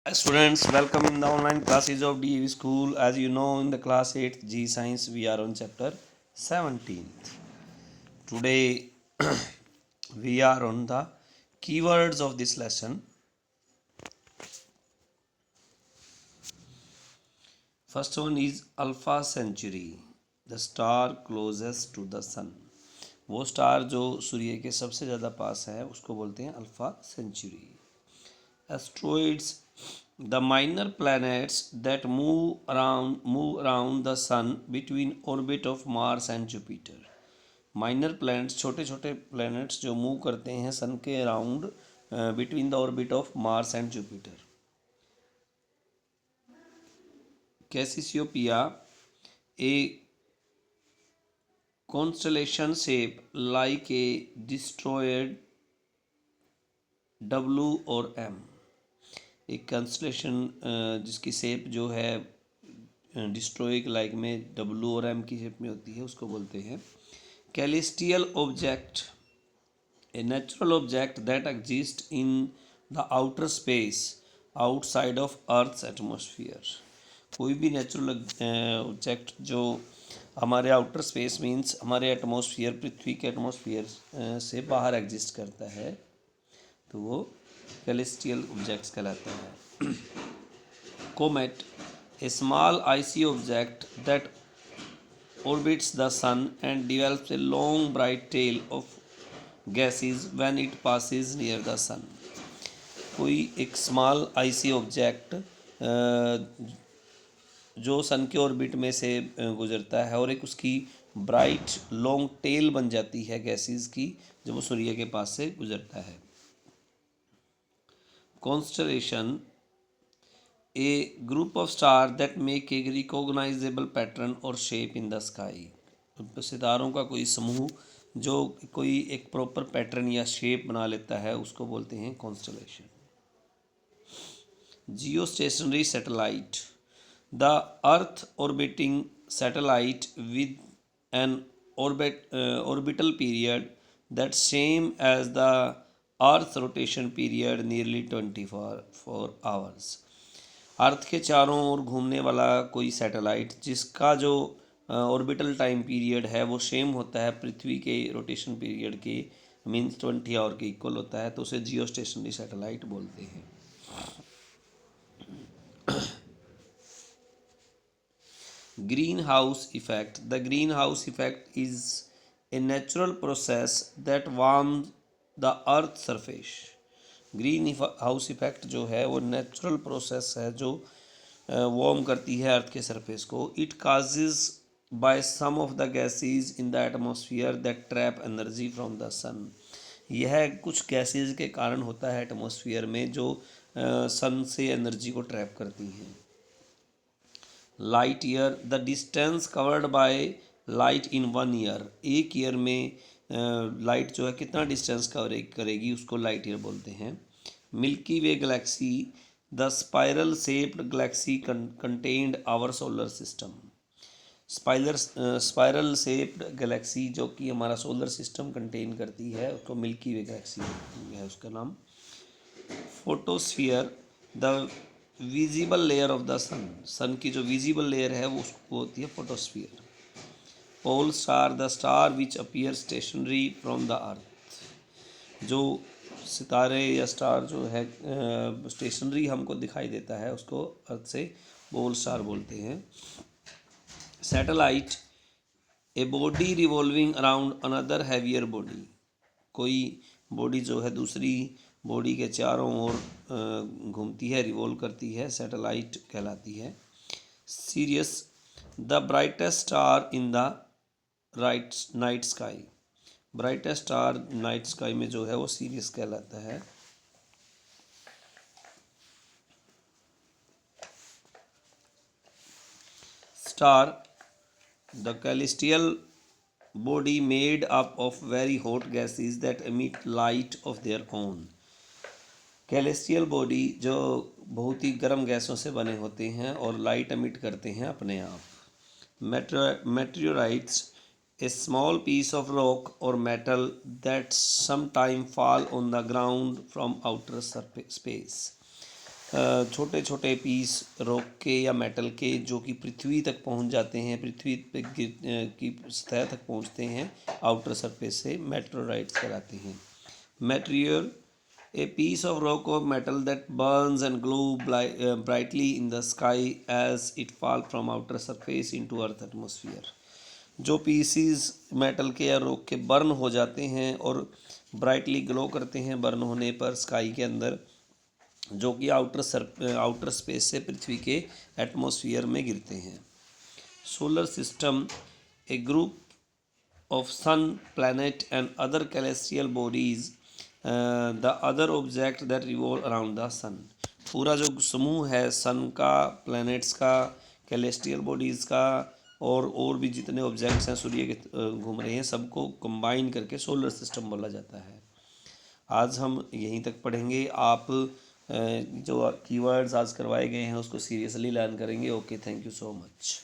Students, welcome in the online classes of DAV School. As you know, in the class 8th G Science, we are on chapter 17th. Today, we are on the keywords of this lesson. First one is Alpha Centauri, the star closest to the sun. वो star जो सूर्य के सबसे ज़्यादा पास है उसको बोलते हैं Alpha Centauri. Asteroids, the minor planets that move around the sun between orbit of Mars and Jupiter. Minor planets, छोटे छोटे प्लैनेट्स जो मूव करते हैं सन के around between the orbit of Mars and Jupiter. Cassiopeia, a constellation shape like a destroyed W और M. एक constellation जिसकी shape जो है डिस्ट्रॉय लाइक में W और M की शेप में होती है उसको बोलते हैं celestial object, a natural object that exist in the outer space outside of earth's atmosphere. कोई भी नेचुरल ऑब्जेक्ट जो हमारे आउटर स्पेस मीन्स हमारे एटमॉस्फेयर, पृथ्वी के एटमॉस्फेयर से बाहर एग्जिस्ट करता है तो वो कैलिस्टियल ऑब्जेक्ट्स कहलाते हैं. Comet, a small icy object that orbits the sun and develops a long bright tail of gases when it passes near the sun. कोई एक स्मॉल आइसी ऑब्जेक्ट जो सन के ऑर्बिट में से गुजरता है और एक उसकी ब्राइट लॉन्ग टेल बन जाती है गैसेस की जब वो सूर्य के पास से गुजरता है. Constellation, a group of stars that make a recognizable pattern or shape in the sky. सितारों का कोई समूह जो कोई एक प्रॉपर पैटर्न या शेप बना लेता है उसको बोलते हैं constellation. Jio stationery satellite, the earth orbiting satellite with N orbital period that same as the earth rotation period nearly 24 hours. अर्थ के चारों ओर घूमने वाला कोई सैटेलाइट जिसका जो ऑर्बिटल टाइम पीरियड है वो सेम होता है पृथ्वी के रोटेशन पीरियड के मीन्स 20 आवर के इक्वल होता है तो उसे जियो स्टेशनरी सैटेलाइट बोलते हैं. Green house effect, the green house effect is a natural process that warms the earth surface. Green house effect जो है वो नेचुरल प्रोसेस है जो वार्म करती है अर्थ के सरफेस को. It causes by some of the gases in the atmosphere that trap energy from the sun. यह कुछ गैसेज के कारण होता है एटमॉस्फेयर में जो सन से एनर्जी को ट्रैप करती हैं. Light year, the distance covered by light in 1 year. एक ईयर में लाइट जो है कितना डिस्टेंस कवर करेगी उसको लाइट ईयर बोलते हैं. Milky Way galaxy, the spiral shaped galaxy contained our solar system. Spiral shaped galaxy जो कि हमारा सोलर सिस्टम कंटेन करती है उसको मिल्की वे गैलेक्सी है उसका नाम. Photosphere, the visible layer of the sun. Sun की जो विजिबल लेयर है वो उसको होती है photosphere. Pole star, the star which appear stationary from the earth. जो सितारे या स्टार जो है स्टेशनरी हमको दिखाई देता है उसको अर्थ से पोल स्टार बोलते हैं. Satellite, a body revolving around another heavier body. कोई बॉडी जो है दूसरी बॉडी के चारों ओर घूमती है, रिवॉल्व करती है, सैटेलाइट कहलाती है. Serious, the brightest star in the right night sky. Brightest star night sky में जो है वो सीरियस कहलाता है. Star, the celestial body made up of very hot gases that emit light of their own. Celestial body जो बहुत ही गर्म गैसों से बने होते हैं और लाइट एमिट करते हैं अपने आप. Meteorites, a small piece of rock or metal that some time fall on the ground from outer space. छोटे छोटे पीस रॉक के या मेटल के जो कि पृथ्वी तक पहुंच जाते हैं, पृथ्वी पे की सतह तक पहुंचते हैं आउटर सरफेस से, मेटेरोइड्स कहलाते हैं। मेटीरियर, a piece of rock or metal that burns and brightly in the sky as it fall from outer surface into earth atmosphere। जो पीसीज मेटल के या रॉक के बर्न हो जाते हैं और ब्राइटली ग्लो करते हैं बर्न होने पर स्काई के अंदर, जो कि आउटर स्पेस से पृथ्वी के एटमॉस्फेयर में गिरते हैं। Solar system, A group of sun, planet and other celestial bodies, the other object that revolve around the sun। पूरा जो समूह है सन का, प्लैनेट्स का, कैलेस्टियल बॉडीज़ का और भी जितने ऑब्जेक्ट्स हैं सूर्य के घूम रहे हैं, सबको कंबाइन करके सोलर सिस्टम बोला जाता है। आज हम यहीं तक पढ़ेंगे। आप जो कीवर्ड्स आज करवाए गए हैं उसको सीरियसली लर्न करेंगे। Okay, thank you so much.